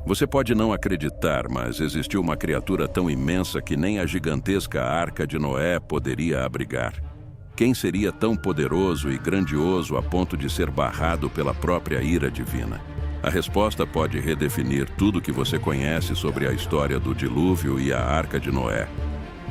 Você pode não acreditar, mas existiu uma criatura tão imensa que nem a gigantesca Arca de Noé poderia abrigar. Quem seria tão poderoso e grandioso a ponto de ser barrado pela própria ira divina? A resposta pode redefinir tudo que você conhece sobre a história do dilúvio e a Arca de Noé.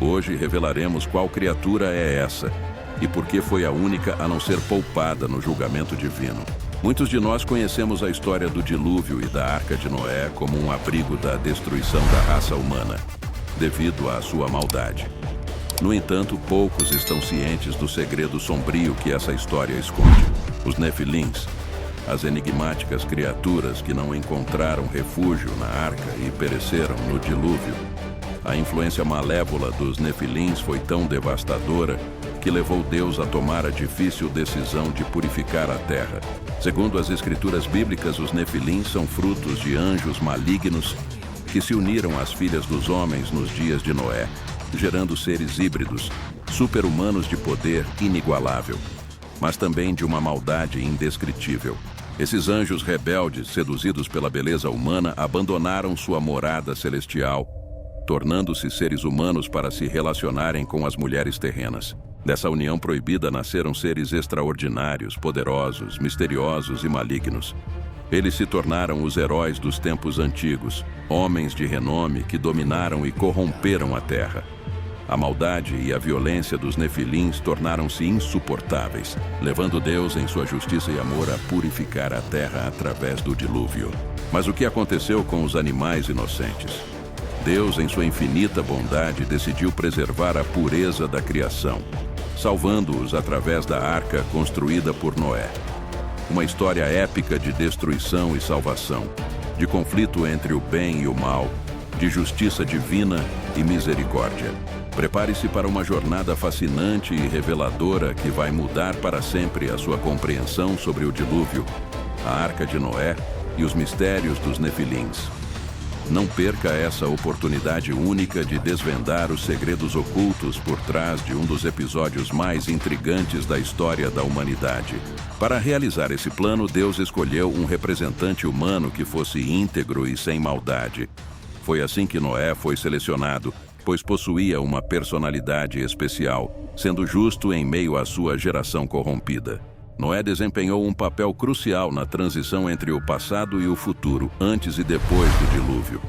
Hoje revelaremos qual criatura é essa e por que foi a única a não ser poupada no julgamento divino. Muitos de nós conhecemos a história do dilúvio e da Arca de Noé como um abrigo da destruição da raça humana, devido à sua maldade. No entanto, poucos estão cientes do segredo sombrio que essa história esconde. Os Nefilins, as enigmáticas criaturas que não encontraram refúgio na arca e pereceram no dilúvio. A influência malévola dos Nefilins foi tão devastadora que levou Deus a tomar a difícil decisão de purificar a terra. Segundo as escrituras bíblicas, os Nefilins são frutos de anjos malignos que se uniram às filhas dos homens nos dias de Noé, gerando seres híbridos, super-humanos de poder inigualável, mas também de uma maldade indescritível. Esses anjos rebeldes, seduzidos pela beleza humana, abandonaram sua morada celestial, tornando-se seres humanos para se relacionarem com as mulheres terrenas. Dessa união proibida nasceram seres extraordinários, poderosos, misteriosos e malignos. Eles se tornaram os heróis dos tempos antigos, homens de renome que dominaram e corromperam a terra. A maldade e a violência dos Nefilins tornaram-se insuportáveis, levando Deus, em sua justiça e amor, a purificar a terra através do dilúvio. Mas o que aconteceu com os animais inocentes? Deus, em sua infinita bondade, decidiu preservar a pureza da criação, salvando-os através da arca construída por Noé. Uma história épica de destruição e salvação, de conflito entre o bem e o mal, de justiça divina e misericórdia. Prepare-se para uma jornada fascinante e reveladora que vai mudar para sempre a sua compreensão sobre o dilúvio, a Arca de Noé e os mistérios dos Nefilins. Não perca essa oportunidade única de desvendar os segredos ocultos por trás de um dos episódios mais intrigantes da história da humanidade. Para realizar esse plano, Deus escolheu um representante humano que fosse íntegro e sem maldade. Foi assim que Noé foi selecionado, pois possuía uma personalidade especial, sendo justo em meio à sua geração corrompida. Noé desempenhou um papel crucial na transição entre o passado e o futuro, antes e depois do dilúvio.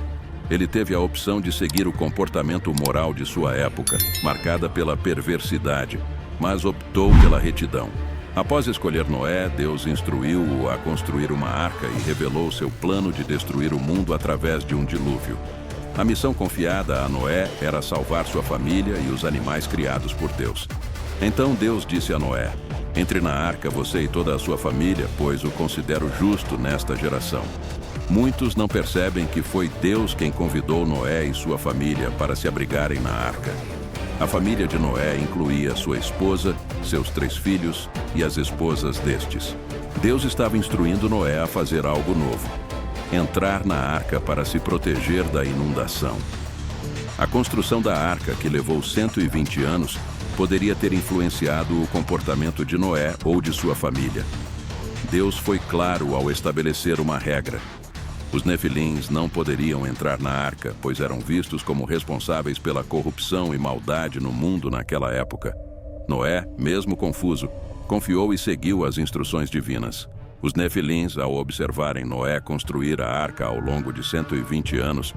Ele teve a opção de seguir o comportamento moral de sua época, marcada pela perversidade, mas optou pela retidão. Após escolher Noé, Deus instruiu-o a construir uma arca e revelou seu plano de destruir o mundo através de um dilúvio. A missão confiada a Noé era salvar sua família e os animais criados por Deus. Então Deus disse a Noé: "Entre na arca você e toda a sua família, pois o considero justo nesta geração." Muitos não percebem que foi Deus quem convidou Noé e sua família para se abrigarem na arca. A família de Noé incluía sua esposa, seus 3 filhos e as esposas destes. Deus estava instruindo Noé a fazer algo novo: entrar na arca para se proteger da inundação. A construção da arca, que levou 120 anos, poderia ter influenciado o comportamento de Noé ou de sua família. Deus foi claro ao estabelecer uma regra: os Nefilins não poderiam entrar na arca, pois eram vistos como responsáveis pela corrupção e maldade no mundo naquela época. Noé, mesmo confuso, confiou e seguiu as instruções divinas. Os Nefilins, ao observarem Noé construir a arca ao longo de 120 anos,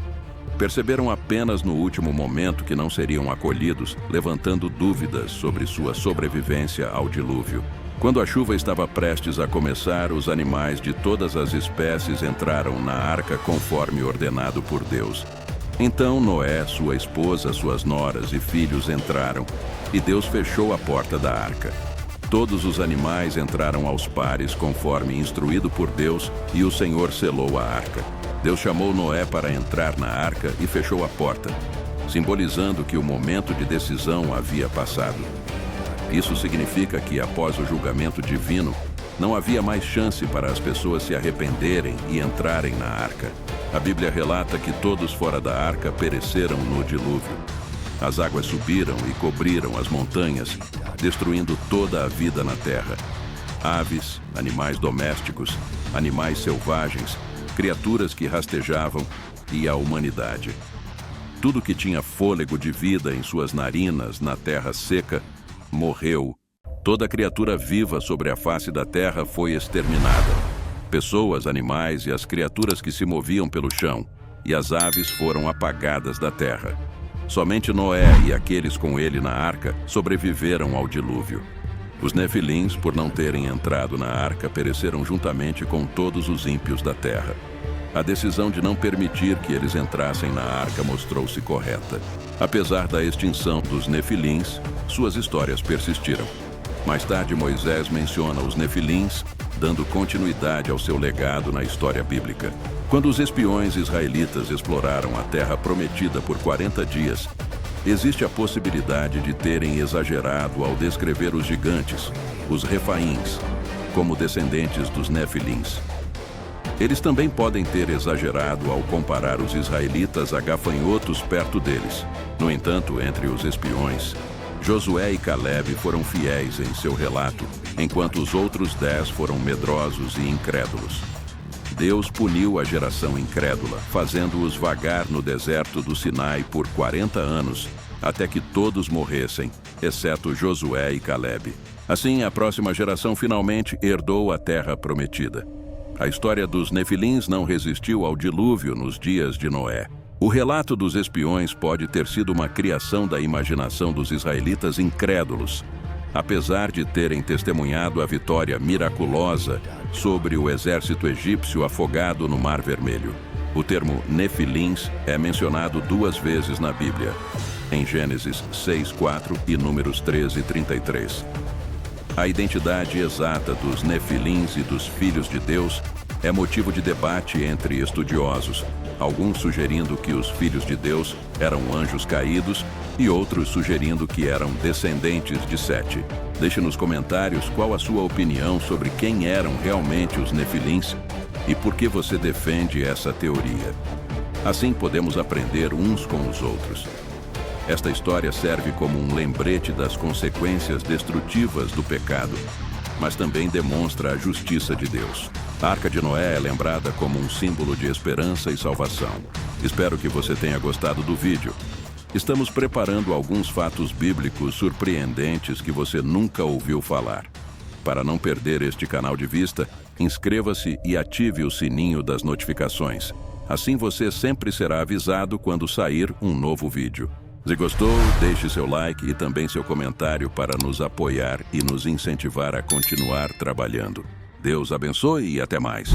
perceberam apenas no último momento que não seriam acolhidos, levantando dúvidas sobre sua sobrevivência ao dilúvio. Quando a chuva estava prestes a começar, os animais de todas as espécies entraram na arca conforme ordenado por Deus. Então Noé, sua esposa, suas noras e filhos entraram, e Deus fechou a porta da arca. Todos os animais entraram aos pares, conforme instruído por Deus, e o Senhor selou a arca. Deus chamou Noé para entrar na arca e fechou a porta, simbolizando que o momento de decisão havia passado. Isso significa que, após o julgamento divino, não havia mais chance para as pessoas se arrependerem e entrarem na arca. A Bíblia relata que todos fora da arca pereceram no dilúvio. As águas subiram e cobriram as montanhas, destruindo toda a vida na terra. Aves, animais domésticos, animais selvagens, criaturas que rastejavam e a humanidade. Tudo que tinha fôlego de vida em suas narinas na terra seca morreu. Toda criatura viva sobre a face da terra foi exterminada. Pessoas, animais e as criaturas que se moviam pelo chão, e as aves foram apagadas da terra. Somente Noé e aqueles com ele na arca sobreviveram ao dilúvio. Os nefilins, por não terem entrado na arca, pereceram juntamente com todos os ímpios da terra. A decisão de não permitir que eles entrassem na arca mostrou-se correta. Apesar da extinção dos nefilins, suas histórias persistiram. Mais tarde, Moisés menciona os nefilins, dando continuidade ao seu legado na história bíblica. Quando os espiões israelitas exploraram a terra prometida por 40 dias, existe a possibilidade de terem exagerado ao descrever os gigantes, os refaíns, como descendentes dos nefilins. Eles também podem ter exagerado ao comparar os israelitas a gafanhotos perto deles. No entanto, entre os espiões, Josué e Caleb foram fiéis em seu relato, enquanto os outros 10 foram medrosos e incrédulos. Deus puniu a geração incrédula, fazendo-os vagar no deserto do Sinai por 40 anos, até que todos morressem, exceto Josué e Caleb. Assim, a próxima geração finalmente herdou a terra prometida. A história dos nefilins não resistiu ao dilúvio nos dias de Noé. O relato dos espiões pode ter sido uma criação da imaginação dos israelitas incrédulos, apesar de terem testemunhado a vitória miraculosa sobre o exército egípcio afogado no Mar Vermelho. O termo nefilins é mencionado 2 vezes na Bíblia, em Gênesis 6:4 e Números 13:33. A identidade exata dos nefilins e dos filhos de Deus é motivo de debate entre estudiosos, alguns sugerindo que os filhos de Deus eram anjos caídos e outros sugerindo que eram descendentes de Sete. Deixe nos comentários qual a sua opinião sobre quem eram realmente os nefilins e por que você defende essa teoria. Assim podemos aprender uns com os outros. Esta história serve como um lembrete das consequências destrutivas do pecado, mas também demonstra a justiça de Deus. A Arca de Noé é lembrada como um símbolo de esperança e salvação. Espero que você tenha gostado do vídeo. Estamos preparando alguns fatos bíblicos surpreendentes que você nunca ouviu falar. Para não perder este canal de vista, inscreva-se e ative o sininho das notificações. Assim você sempre será avisado quando sair um novo vídeo. Se gostou, deixe seu like e também seu comentário para nos apoiar e nos incentivar a continuar trabalhando. Deus abençoe e até mais.